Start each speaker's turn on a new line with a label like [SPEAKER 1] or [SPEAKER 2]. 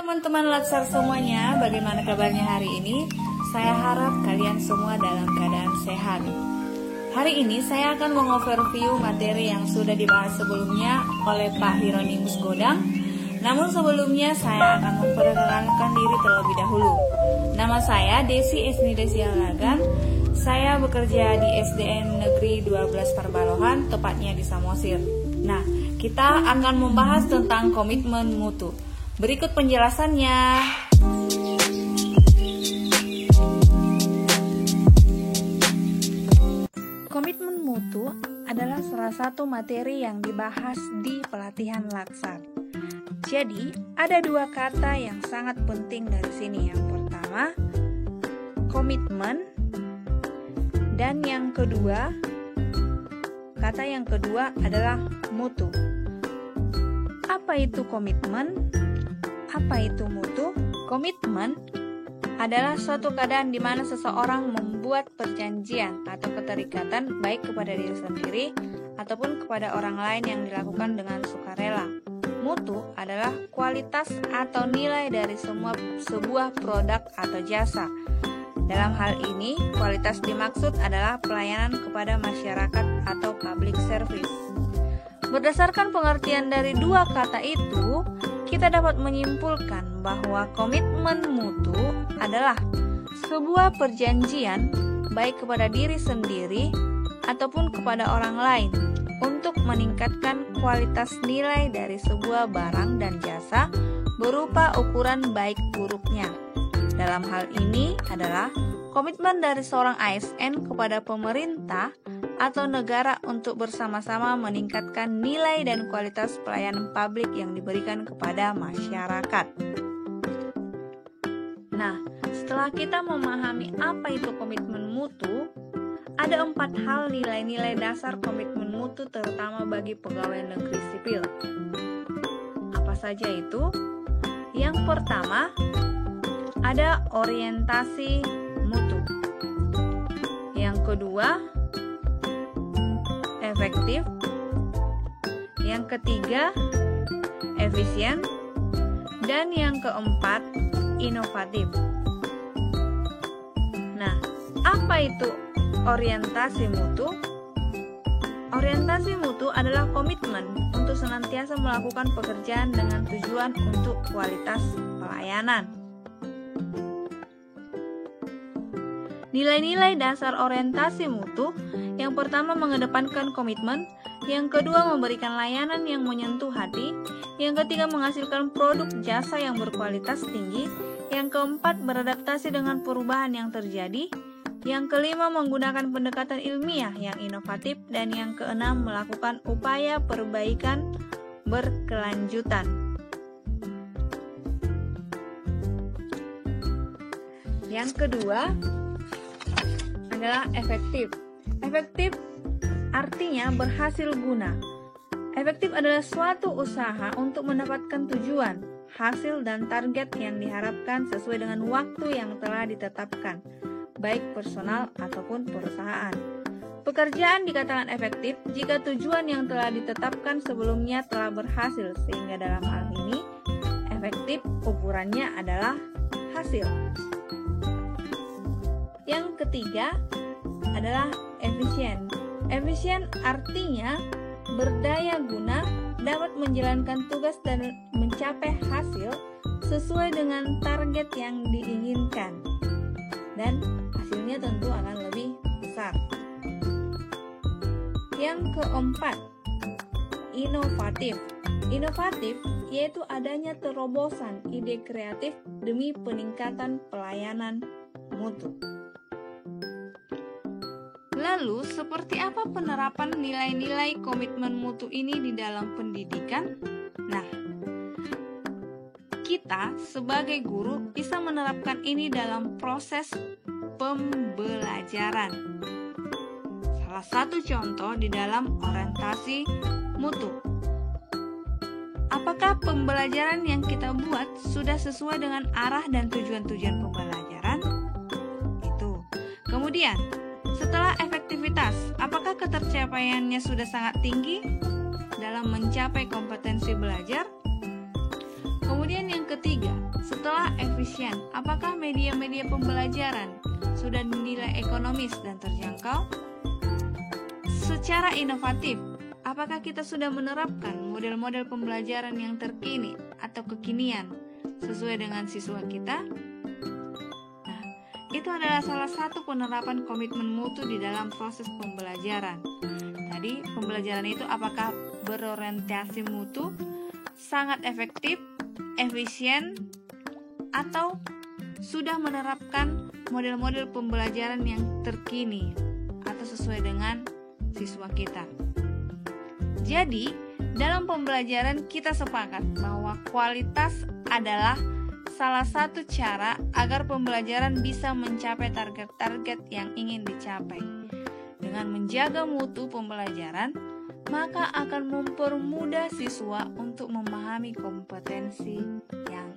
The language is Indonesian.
[SPEAKER 1] Teman-teman Latsar semuanya, bagaimana kabarnya hari ini? Saya harap kalian semua dalam keadaan sehat. Hari ini saya akan mengoverview materi yang sudah dibahas sebelumnya oleh Pak Hieronymus Godang. Namun sebelumnya saya akan memperkenalkan diri terlebih dahulu. Nama saya Desi Esnidesi Alagan. Saya bekerja di SDN Negeri 12 Parbalohan, tepatnya di Samosir. Nah, kita akan membahas tentang komitmen mutu. Berikut penjelasannya. Komitmen mutu adalah salah satu materi yang dibahas di pelatihan Latsar. Jadi, ada dua kata yang sangat penting dari sini. Yang pertama, komitmen, dan kata yang kedua adalah mutu. Apa itu komitmen? Apa itu mutu? Komitmen adalah suatu keadaan di mana seseorang membuat perjanjian atau keterikatan baik kepada diri sendiri ataupun kepada orang lain yang dilakukan dengan sukarela. Mutu adalah kualitas atau nilai dari sebuah produk atau jasa. Dalam hal ini, kualitas dimaksud adalah pelayanan kepada masyarakat atau public service. Berdasarkan pengertian dari dua kata itu, kita dapat menyimpulkan bahwa komitmen mutu adalah sebuah perjanjian baik kepada diri sendiri ataupun kepada orang lain untuk meningkatkan kualitas nilai dari sebuah barang dan jasa berupa ukuran baik buruknya. Dalam hal ini adalah komitmen dari seorang ASN kepada pemerintah atau negara untuk bersama-sama meningkatkan nilai dan kualitas pelayanan publik yang diberikan kepada masyarakat. Nah, setelah kita memahami apa itu komitmen mutu, ada 4 hal nilai-nilai dasar komitmen mutu terutama bagi pegawai negeri sipil. Apa saja itu? Yang pertama, ada orientasi mutu. Yang kedua, efektif. Yang ketiga, efisien. Dan yang keempat, inovatif. Nah, apa itu orientasi mutu? Orientasi mutu adalah komitmen untuk senantiasa melakukan pekerjaan dengan tujuan untuk kualitas pelayanan. Nilai-nilai dasar orientasi mutu, yang pertama mengedepankan komitmen, yang kedua memberikan layanan yang menyentuh hati, yang ketiga menghasilkan produk jasa yang berkualitas tinggi, yang keempat beradaptasi dengan perubahan yang terjadi, yang kelima menggunakan pendekatan ilmiah yang inovatif, dan yang keenam melakukan upaya perbaikan berkelanjutan. Yang kedua adalah efektif. Efektif artinya berhasil guna. Efektif adalah suatu usaha untuk mendapatkan tujuan, hasil dan target yang diharapkan sesuai dengan waktu yang telah ditetapkan, baik personal ataupun perusahaan. Pekerjaan dikatakan efektif jika tujuan yang telah ditetapkan sebelumnya telah berhasil, sehingga dalam hal ini efektif ukurannya adalah hasil. Yang ketiga adalah efisien. Efisien artinya berdaya guna, dapat menjalankan tugas dan mencapai hasil sesuai dengan target yang diinginkan, dan hasilnya tentu akan lebih besar. Yang keempat, inovatif. Inovatif yaitu adanya terobosan ide kreatif demi peningkatan pelayanan mutu. Lalu, seperti apa penerapan nilai-nilai komitmen mutu ini di dalam pendidikan? Nah, kita sebagai guru bisa menerapkan ini dalam proses pembelajaran. Salah satu contoh di dalam orientasi mutu. Apakah pembelajaran yang kita buat sudah sesuai dengan arah dan tujuan-tujuan pembelajaran? Itu. Kemudian, setelah efektivitas, apakah ketercapaiannya sudah sangat tinggi dalam mencapai kompetensi belajar? Kemudian yang ketiga, efisien? Apakah media-media pembelajaran sudah dinilai ekonomis dan terjangkau? Secara inovatif, apakah kita sudah menerapkan model-model pembelajaran yang terkini atau kekinian sesuai dengan siswa kita? Nah, itu adalah salah satu penerapan komitmen mutu di dalam proses pembelajaran. Jadi, pembelajaran itu apakah berorientasi mutu, sangat efektif, efisien, atau sudah menerapkan model-model pembelajaran yang terkini atau sesuai dengan siswa kita. Jadi, dalam pembelajaran kita sepakat bahwa kualitas adalah salah satu cara agar pembelajaran bisa mencapai target-target yang ingin dicapai. Dengan menjaga mutu pembelajaran, maka akan mempermudah siswa untuk memahami kompetensi yang